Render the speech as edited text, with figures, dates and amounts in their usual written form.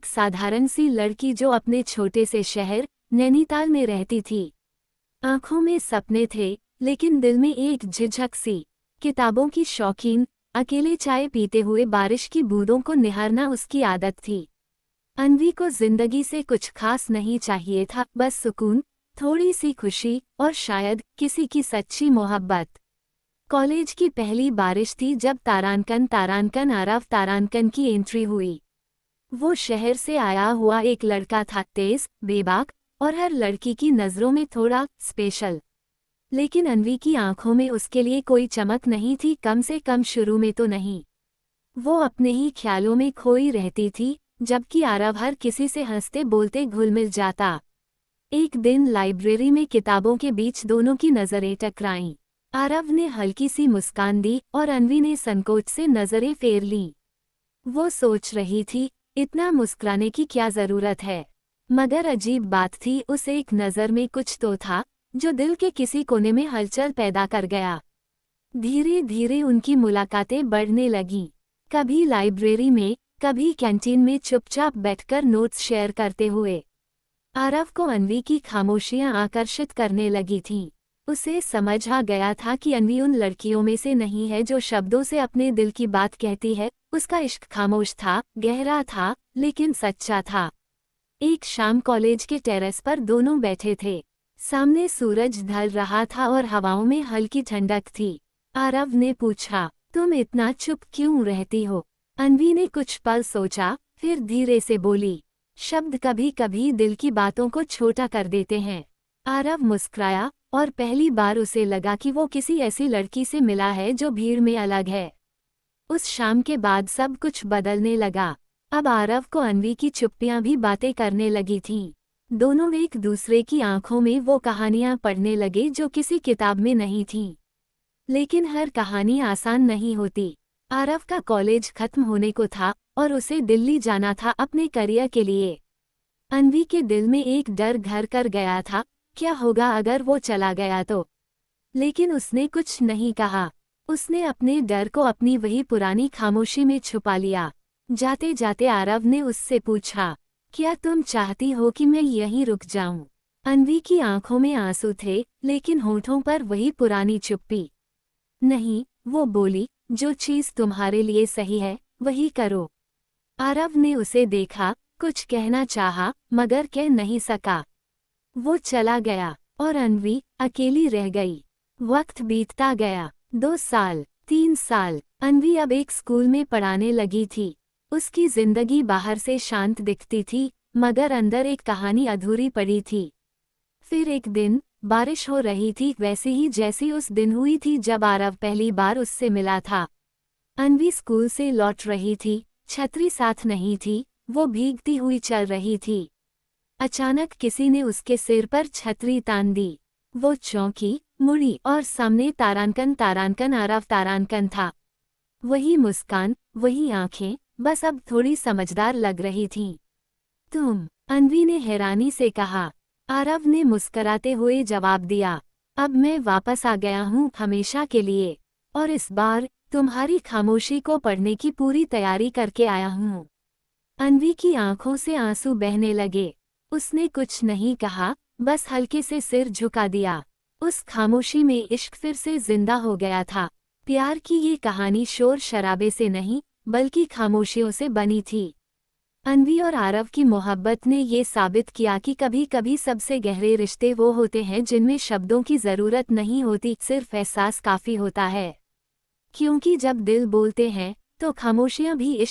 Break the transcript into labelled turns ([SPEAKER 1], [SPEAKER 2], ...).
[SPEAKER 1] एक साधारण सी लड़की जो अपने छोटे से शहर नैनीताल में रहती थी। आंखों में सपने थे, लेकिन दिल में एक झिझक सी। किताबों की शौकीन, अकेले चाय पीते हुए बारिश की बूंदों को निहारना उसकी आदत थी। अन्वी को जिंदगी से कुछ खास नहीं चाहिए था, बस सुकून, थोड़ी सी खुशी और शायद किसी की सच्ची मोहब्बत। कॉलेज की पहली बारिश थी जब तारांकन आरव तारांकन की एंट्री हुई। वो शहर से आया हुआ एक लड़का था, तेज, बेबाक और हर लड़की की नज़रों में थोड़ा स्पेशल। लेकिन अन्वी की आंखों में उसके लिए कोई चमक नहीं थी, कम से कम शुरू में तो नहीं। वो अपने ही ख्यालों में खोई रहती थी, जबकि आरव हर किसी से हंसते बोलते घुल मिल जाता। एक दिन लाइब्रेरी में किताबों के बीच दोनों की नज़रें टकराईं। आरव ने हल्की सी मुस्कान दी और अन्वी ने संकोच से नज़रें फेर लीं। वो सोच रही थी, इतना मुस्कुराने की क्या ज़रूरत है। मगर अजीब बात थी, उस एक नज़र में कुछ तो था जो दिल के किसी कोने में हलचल पैदा कर गया। धीरे धीरे उनकी मुलाकातें बढ़ने लगीं। कभी लाइब्रेरी में, कभी कैंटीन में चुपचाप बैठकर नोट्स शेयर करते हुए। आरव को अन्वी की खामोशियां आकर्षित करने लगी थीं। उसे समझ आ गया था कि अन्वी उन लड़कियों में से नहीं है जो शब्दों से अपने दिल की बात कहती है। उसका इश्क खामोश था, गहरा था, लेकिन सच्चा था। एक शाम कॉलेज के टेरेस पर दोनों बैठे थे। सामने सूरज ढल रहा था और हवाओं में हल्की ठंडक थी। आरव ने पूछा, तुम इतना चुप क्यों रहती हो? अन्वी ने कुछ पल सोचा, फिर धीरे से बोली, शब्द कभी कभी दिल की बातों को छोटा कर देते हैं। आरव मुस्कुराया और पहली बार उसे लगा कि वो किसी ऐसी लड़की से मिला है जो भीड़ में अलग है। उस शाम के बाद सब कुछ बदलने लगा। अब आरव को अन्वी की चुप्पियां भी बातें करने लगी थीं। दोनों एक दूसरे की आंखों में वो कहानियां पढ़ने लगे जो किसी किताब में नहीं थीं। लेकिन हर कहानी आसान नहीं होती। आरव का कॉलेज खत्म होने को था और उसे दिल्ली जाना था अपने करियर के लिए। अन्वी के दिल में एक डर घर कर गया था, क्या होगा अगर वो चला गया तो। लेकिन उसने कुछ नहीं कहा। उसने अपने डर को अपनी वही पुरानी खामोशी में छुपा लिया। जाते जाते आरव ने उससे पूछा, क्या तुम चाहती हो कि मैं यहीं रुक जाऊं? अन्वी की आंखों में आंसू थे, लेकिन होठों पर वही पुरानी चुप्पी। नहीं, वो बोली, जो चीज तुम्हारे लिए सही है वही करो। आरव ने उसे देखा, कुछ कहना चाहा, मगर कह नहीं सका। वो चला गया और अन्वी अकेली रह गई। वक्त बीतता गया। 2 साल, 3 साल। अन्वी अब एक स्कूल में पढ़ाने लगी थी। उसकी जिंदगी बाहर से शांत दिखती थी, मगर अंदर एक कहानी अधूरी पड़ी थी। फिर एक दिन बारिश हो रही थी, वैसी ही जैसी उस दिन हुई थी जब आरव पहली बार उससे मिला था। अन्वी स्कूल से लौट रही थी, छतरी साथ नहीं थी, वो भीगती हुई चल रही थी। अचानक किसी ने उसके सिर पर छतरी तान दी। वो चौंकी, मुड़ी और सामने तारांकन आरव तारांकन था। वही मुस्कान, वही आंखें, बस अब थोड़ी समझदार लग रही थीं। तुम? अन्वी ने हैरानी से कहा। आरव ने मुस्कराते हुए जवाब दिया, अब मैं वापस आ गया हूँ हमेशा के लिए, और इस बार तुम्हारी खामोशी को पढ़ने की पूरी तैयारी करके आया हूँ। अन्वी की आंखों से आंसू बहने लगे। उसने कुछ नहीं कहा, बस हल्के से सिर झुका दिया। उस खामोशी में इश्क फिर से जिंदा हो गया था। प्यार की ये कहानी शोर शराबे से नहीं, बल्कि खामोशियों से बनी थी। अन्वी और आरव की मोहब्बत ने ये साबित किया कि कभी कभी सबसे गहरे रिश्ते वो होते हैं जिनमें शब्दों की ज़रूरत नहीं होती, सिर्फ एहसास काफ़ी होता है। क्योंकि जब दिल बोलते हैं तो खामोशियाँ भी इश्क